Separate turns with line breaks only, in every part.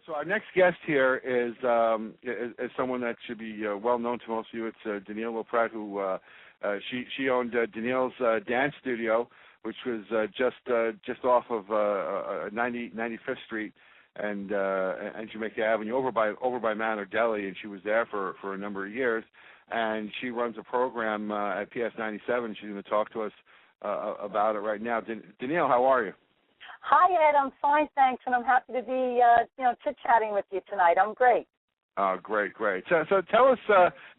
So our next guest here is someone that should be well known to most of you. It's Denielle Loprete, who she owned Denielle's dance studio, which was just off of 95th Street and Jamaica Avenue, over by Manor Deli, and she was there for a number of years. And she runs a program at PS 97. She's going to talk to us about it right now. Denielle, how are you?
Hi, Ed. I'm fine, thanks, and I'm happy to be, chit-chatting with you tonight. I'm great.
Oh, great. So tell us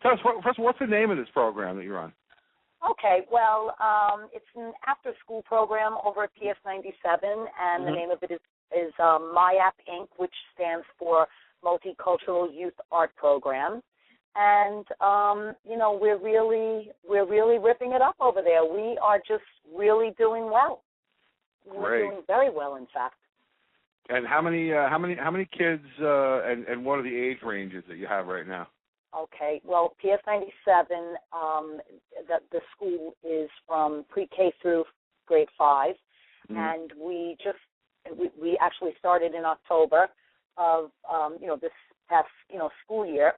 first, what's the name of this program that you're on?
Okay, well, it's an after-school program over at PS 97, and the name of it is MYAP Inc., which stands for Multicultural Youth Art Program. And we're really ripping it up over there. We are just really doing well. We're doing very well, in fact.
And how many kids and what are the age ranges that you have right now?
Okay, well, PS 97, the school is from pre-K through grade 5, and we actually started in October of this past school year.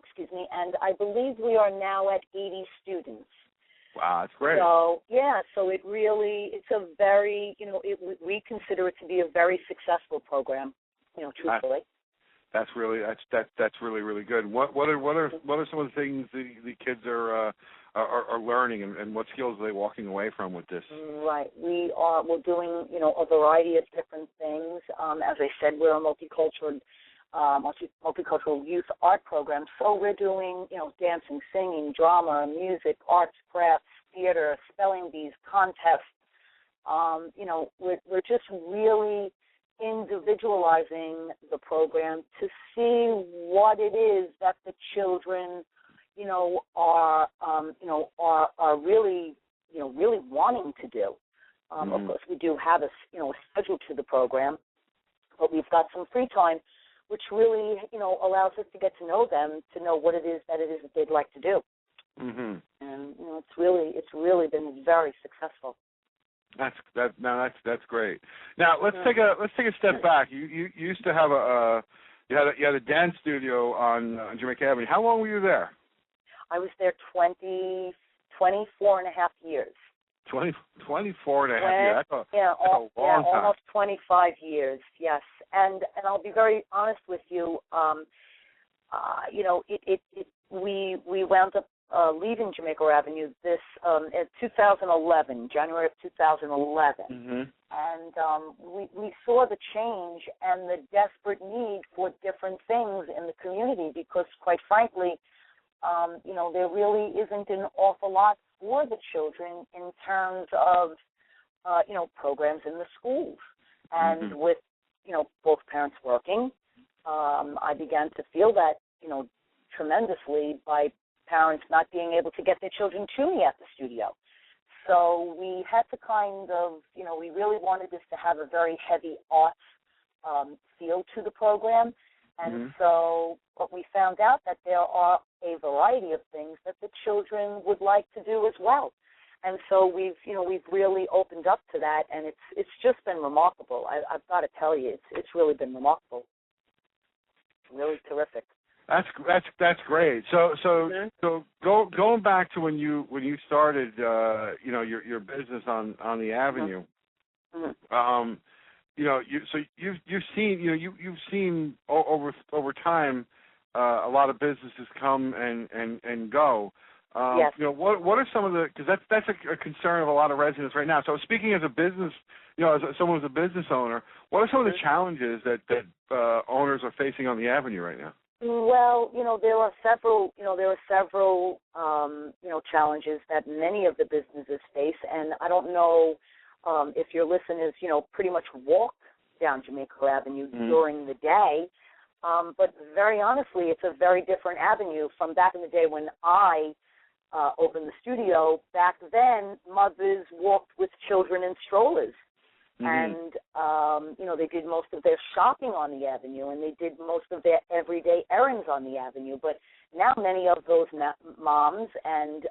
Excuse me, and I believe we are now at 80 students.
Wow, that's great.
So it's a very, we consider it to be a very successful program, truthfully.
That's really good. What are some of the things the kids are learning, and what skills are they walking away from with this?
Right, we're doing a variety of different things. As I said, we're a multicultural youth art program. So we're doing, dancing, singing, drama, music, arts, crafts, theater, spelling bees, contests. We're just really individualizing the program to see what it is that the children, are really wanting to do. Of course, we do have a schedule to the program, but we've got some free time, which really, allows us to get to know them, to know what it is that they'd like to do. Mm-hmm. And it's really been very successful.
That's great. Now let's take a step back. You used to have you had a dance studio on Jamaica Avenue. How long were you there?
I was there 24 and a half years.
24 and a half years. That's a long time.
Almost 25 years. Yes, and I'll be very honest with you. We wound up leaving Jamaica Avenue in 2011, January of 2011, and we saw the change and the desperate need for different things in the community because, quite frankly, there really isn't an awful lot for the children in terms of, programs in the schools. And with, both parents working, I began to feel that, tremendously by parents not being able to get their children to me at the studio. So we had to kind of, we really wanted this to have a very heavy arts feel to the program. And so what we found out that there are a variety of things that the children would like to do as well. And so we've really opened up to that, and it's just been remarkable. I've got to tell you, it's really been remarkable. Really terrific.
That's great. So going back to when you started, your business on the Avenue. You've seen over time a lot of businesses come and go.
Yes.
What are some of the, because that's a concern of a lot of residents right now. So speaking as a business, as someone who's a business owner, what are some of the challenges that owners are facing on the Avenue right now?
Well, there are several challenges that many of the businesses face, and I don't know if your listeners, pretty much walk down Jamaica Avenue during the day, but very honestly, it's a very different avenue from back in the day when I opened the studio. Back then, mothers walked with children in strollers. And, they did most of their shopping on the Avenue, and they did most of their everyday errands on the Avenue. But now many of those moms and,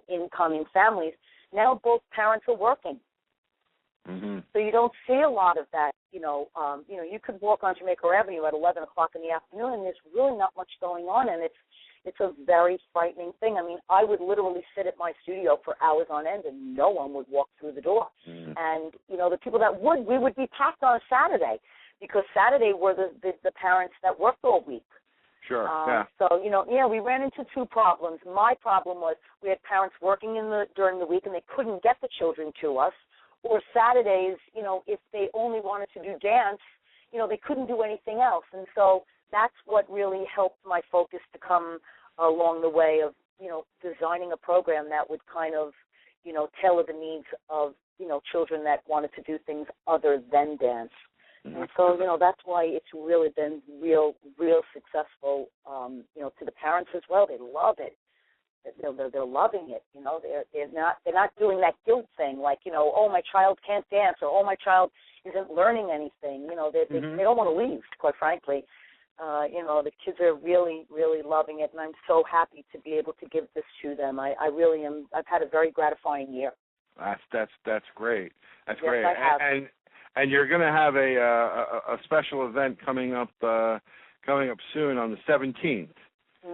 incoming families, now both parents are working. So you don't see a lot of that you could walk on Jamaica Avenue at 11 o'clock in the afternoon, and there's really not much going on, and it's a very frightening thing. I mean, I would literally sit at my studio for hours on end, and no one would walk through the door. Mm-hmm. And, the people that would, we would be packed on a Saturday, because Saturday were the parents that worked all week.
Sure, yeah.
So, we ran into two problems. My problem was we had parents working during the week, and they couldn't get the children to us. Or Saturdays, if they only wanted to do dance, they couldn't do anything else. And so that's what really helped my focus to come along the way of, designing a program that would kind of, tailor the needs of, children that wanted to do things other than dance. And so, that's why it's really been real successful, to the parents as well. They love it. They're loving it. They're not doing that guilt thing, like, oh, my child can't dance, or oh, my child isn't learning anything. They don't want to leave, quite frankly. The kids are really loving it, and I'm so happy to be able to give this to them. I really am. I've had a very gratifying year.
That's great. That's
yes,
great.
I have.
And you're going to have a special event coming up soon on the 17th.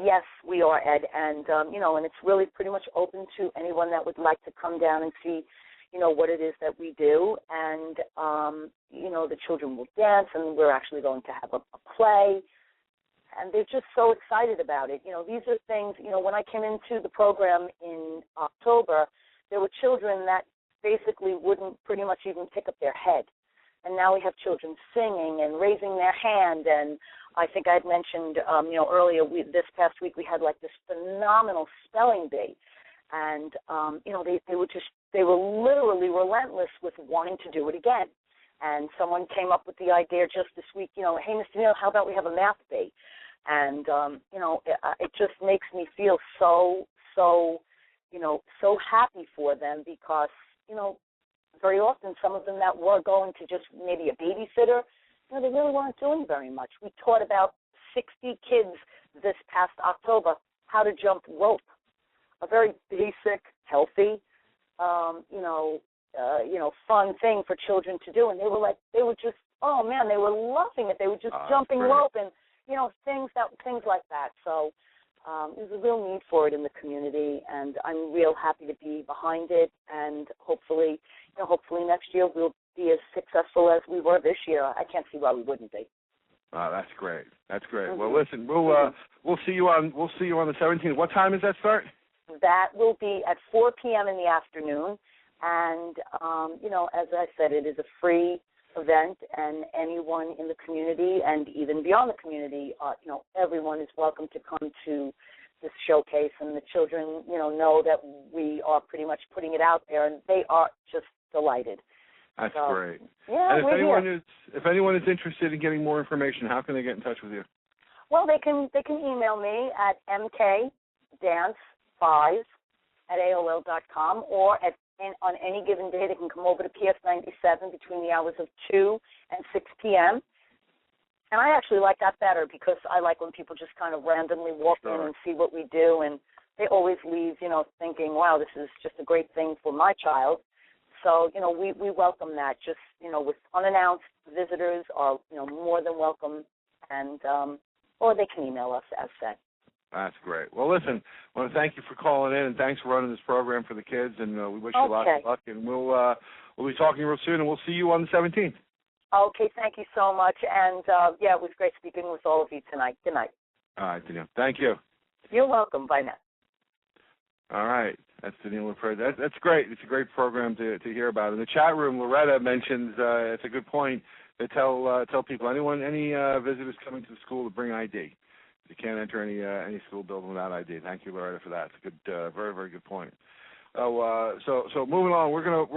Yes, we are, Ed, and and it's really pretty much open to anyone that would like to come down and see, what it is that we do, and the children will dance, and we're actually going to have a play, and they're just so excited about it. These are things. When I came into the program in October, there were children that basically wouldn't pretty much even pick up their head. And now we have children singing and raising their hand. And I think I had mentioned, earlier, this past week we had like this phenomenal spelling bee. And, they were literally relentless with wanting to do it again. And someone came up with the idea just this week, hey, Mr. Neal, how about we have a math bee? And, it just makes me feel so happy for them, because, very often some of them that were going to just maybe a babysitter, they really weren't doing very much. We taught about 60 kids this past October how to jump rope, a very basic, healthy, fun thing for children to do. And they were just, oh man, they were loving it. They were just jumping rope and, things like that. So there's a real need for it in the community, and I'm real happy to be behind it. And hopefully next year we'll be as successful as we were this year. I can't see why we wouldn't be.
That's great. That's great.
Mm-hmm.
Well, listen, we'll see you on the 17th. What time does that start?
That will be at 4 p.m. in the afternoon, and as I said, it is a free event, and anyone in the community and even beyond the community, everyone is welcome to come to this showcase, and the children, know that we are pretty much putting it out there, and they are just delighted.
That's great.
Yeah,
and if anyone is interested in getting more information, how can they get in touch with you?
Well, they can email me at mkdance5@aol.com, or on any given day they can come over to PS97 between the hours of 2 and 6 p.m. And I actually like that better, because I like when people just kind of randomly walk in and see what we do, and they always leave, thinking, wow, this is just a great thing for my child. So, we welcome that. Just, with unannounced visitors are, more than welcome, and or they can email us as said.
That's great. Well, listen, I want to thank you for calling in, and thanks for running this program for the kids, and we wish you lots of luck, and we'll be talking real soon, and we'll see you on the 17th.
Okay, thank you so much, and it was great speaking with all of you tonight. Good night.
All right, Denielle. Thank you.
You're welcome. Bye now.
All right. That's Denielle Loprete. That's great. It's a great program to hear about. In the chat room, Loretta mentions it's a good point to tell people, any visitors coming to the school to bring ID. You can't enter any school building without ID. Thank you, Loretta, for that. It's a good, very, very good point. So moving on, we're gonna move